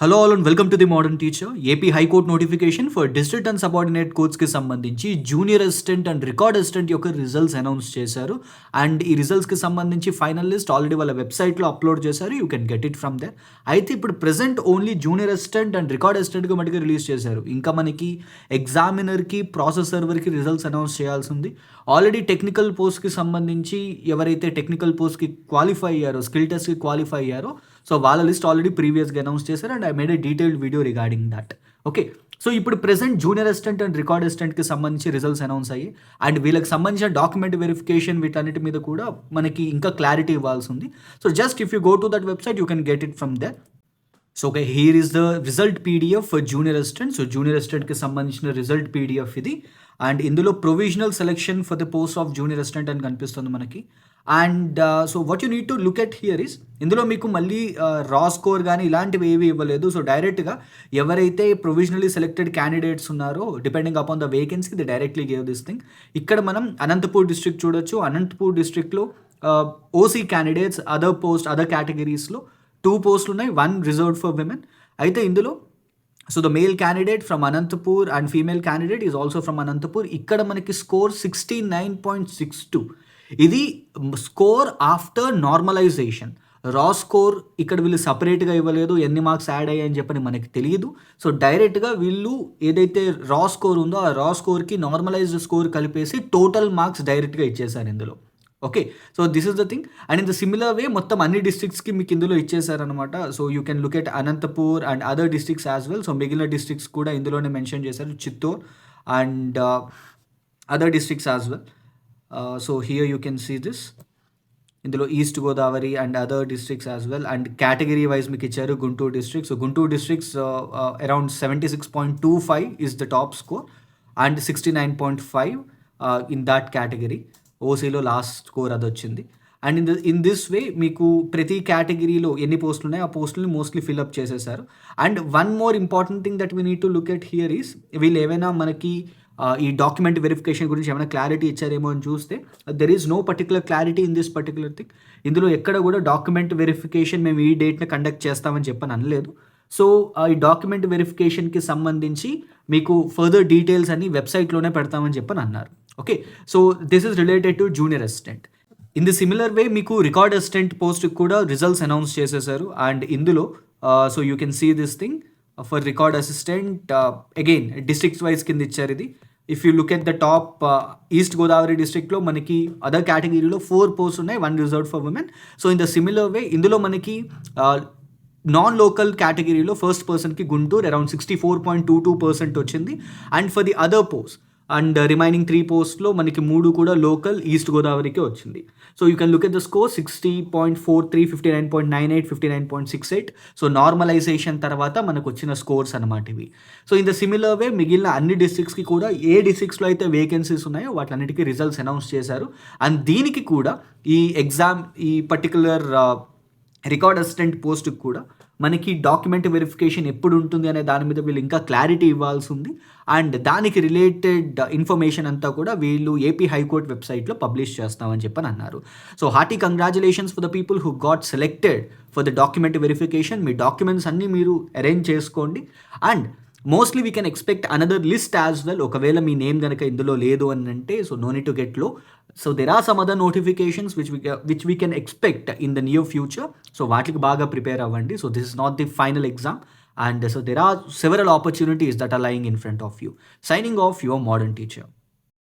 Hello all and welcome to the modern teacher. A P high court notification for district and subordinate కోర్ట్స్కి సంబంధించి junior assistant and record assistant యొక్క results announce చేశారు. And ఈ రిజల్ట్స్కి సంబంధించి final list already వాళ్ళ వెబ్సైట్లో అప్లోడ్ చేశారు. You can get it from there. అయితే ఇప్పుడు present only junior assistant and record అసిస్టెంట్గా మటుకు రిలీజ్ చేశారు. ఇంకా మనకి ఎగ్జామినర్కి, ప్రాసెస్ సర్వర్కి రిజల్ట్స్ అనౌన్స్ చేయాల్సి ఉంది. ఆల్రెడీ టెక్నికల్ పోస్ట్కి సంబంధించి ఎవరైతే టెక్నికల్ పోస్ట్కి క్వాలిఫై అయ్యారో, స్కిల్ టెస్ట్కి క్వాలిఫై అయ్యారో, సో వాళ్ళ లిస్ట్ ఆల్రెడీ ప్రీవియస్గా అనౌన్స్ చేశారు. And I made a detailed video regarding that. Okay, so ఇప్పుడు present junior assistant and record అసిస్టెంట్కి సంబంధించి రిజల్ట్స్ అనౌన్స్ అయ్యి అండ్ వీళ్ళకి సంబంధించిన డాక్యుమెంట్ వెరిఫికేషన్ వీటన్నిటి మీద కూడా మనకి ఇంకా క్లారిటీ ఇవ్వాల్సి ఉంది. So just if you go to that website you can get it from there. So okay, here is the result PDF for junior assistant. So junior అసిస్టెంట్కి సంబంధించిన రిజల్ట్ పీడిఎఫ్ ఇది. అండ్ ఇందులో provisional selection for the post of junior assistant అని కనిపిస్తుంది మనకి. And so what you need to look at here is, ఇందులో మీకు మళ్ళీ రా స్కోర్ కానీ ఇలాంటివి ఏవి ఇవ్వలేదు. సో డైరెక్ట్గా ఎవరైతే ప్రొవిజనలీ సెలెక్టెడ్ క్యాండిడేట్స్ ఉన్నారో depending upon the vacancy the directly gave this thing. ఇక్కడ మనం అనంతపూర్ డిస్ట్రిక్ట్ చూడొచ్చు. అనంతపూర్ డిస్ట్రిక్ట్లో ఓసీ క్యాండిడేట్స్ అదర్ కేటగిరీస్లో 2 పోస్టులు ఉన్నాయి, 1 రిజర్వ్డ్ ఫర్ విమెన్. అయితే ఇందులో so the male candidate from Anantapur and female candidate is also from Anantapur. ఇక్కడ మనకి స్కోర్ 69.62. ఇది score after normalization. Raw score ఇక్కడ వీళ్ళు సపరేట్గా ఇవ్వలేదు, ఎన్ని మార్క్స్ యాడ్ అయ్యాయని చెప్పని మనకి తెలియదు. సో డైరెక్ట్గా వీళ్ళు ఏదైతే రా స్కోర్ ఉందో ఆ రా స్కోర్కి నార్మలైజ్డ్ స్కోర్ కలిపేసి టోటల్ మార్క్స్ డైరెక్ట్గా ఇచ్చేసారు ఇందులో. Okay, so this is the thing. And in the similar way మొత్తం అన్ని డిస్ట్రిక్ట్స్కి మీకు ఇందులో ఇచ్చేసారనమాట. So you can look at Anantapur and other districts as well. So మిగిలిన డిస్ట్రిక్ట్స్ కూడా ఇందులోనే మెన్షన్ చేశారు, Chittoor and other districts as well. So here you can see this. ఇందులో east Godavari and other districts as well. And category wise మీకు ఇచ్చారు Guntur district. So Guntur districts around 76.25 is the top score and 69.5 in that category. ఓసీలో last score అది వచ్చింది. And in this way మీకు ప్రతి కేటగిరీలో ఎన్ని పోస్టులు ఉన్నాయో ఆ పోస్టులు మోస్ట్లీ ఫిల్అప్ చేసేసారు. And one more important thing that we need to look at here is, వీళ్ళు ఏమైనా మనకి ఈ డాక్యుమెంట్ వెరిఫికేషన్ గురించి ఏమైనా క్లారిటీ ఇచ్చారేమో అని చూస్తే there is no particular clarity in this particular thing. ఇందులో ఎక్కడ కూడా డాక్యుమెంట్ వెరిఫికేషన్ మేము ఈ డేట్ని కండక్ట్ చేస్తామని చెప్పని అనలేదు. సో ఈ డాక్యుమెంట్ వెరిఫికేషన్కి సంబంధించి మీకు ఫర్దర్ డీటెయిల్స్ అన్ని వెబ్సైట్లోనే పెడతామని చెప్పని అన్నారు. Okay, so this is related to junior assistant. In the similar way మీకు రికార్డ్ అసిస్టెంట్ పోస్ట్కి కూడా రిజల్ట్స్ అనౌన్స్ చేసేసారు. అండ్ ఇందులో so you can see this thing for record assistant again district wise కింద ఇచ్చారు ఇది. If you look at the top east Godavari డిస్ట్రిక్ట్లో మనకి అదర్ కేటగిరీలో 4 పోస్ట్ ఉన్నాయి, 1 reserved for women. So in the similar way ఇందులో మనకి నాన్ లోకల్ కేటగిరీలో ఫస్ట్ పర్సన్కి గుంటూరు అరౌండ్ 64.22% వచ్చింది. And for the other post and remaining 3 పోస్ట్లో మనకి 3 కూడా లోకల్ ఈస్ట్ గోదావరికి వచ్చింది. So you can look at the score 60.43, 59.98, 59.68. So normalization తర్వాత మనకు వచ్చిన స్కోర్స్ అనమాట ఇవి. So in the similar way మిగిలిన అన్ని డిస్ట్రిక్ట్స్కి కూడా ఏ డిస్ట్రిక్ట్స్లో అయితే వేకెన్సీస్ ఉన్నాయో వాటన్నిటికీ రిజల్ట్స్ అనౌన్స్ చేశారు. అండ్ దీనికి కూడా ఈ పర్టికులర్ రికార్డ్ అసిస్టెంట్ పోస్ట్కి కూడా మనకి డాక్యుమెంట్ వెరిఫికేషన్ ఎప్పుడు ఉంటుంది అనే దాని మీద వీళ్ళు ఇంకా క్లారిటీ ఇవ్వాల్సి ఉంది. అండ్ దానికి రిలేటెడ్ ఇన్ఫర్మేషన్ అంతా కూడా వీళ్ళు ఏపీ హైకోర్ట్ వెబ్సైట్లో పబ్లిష్ చేస్తామని చెప్పని అన్నారు. So hearty congratulations for the people who got selected for the document verification. మీ డాక్యుమెంట్స్ అన్నీ మీరు అరేంజ్ చేసుకోండి. And mostly we can expect another list as well. ఒకవేళ మీ నేమ్ కనుక ఇందులో లేదు అని అంటే so no need to get low. So there are some other notifications which we can expect in the near future. So వాటికి బాగా prepare అవ్వండి. So this is not the final exam and so there are several opportunities that are lying in front of you. Signing off, your modern teacher.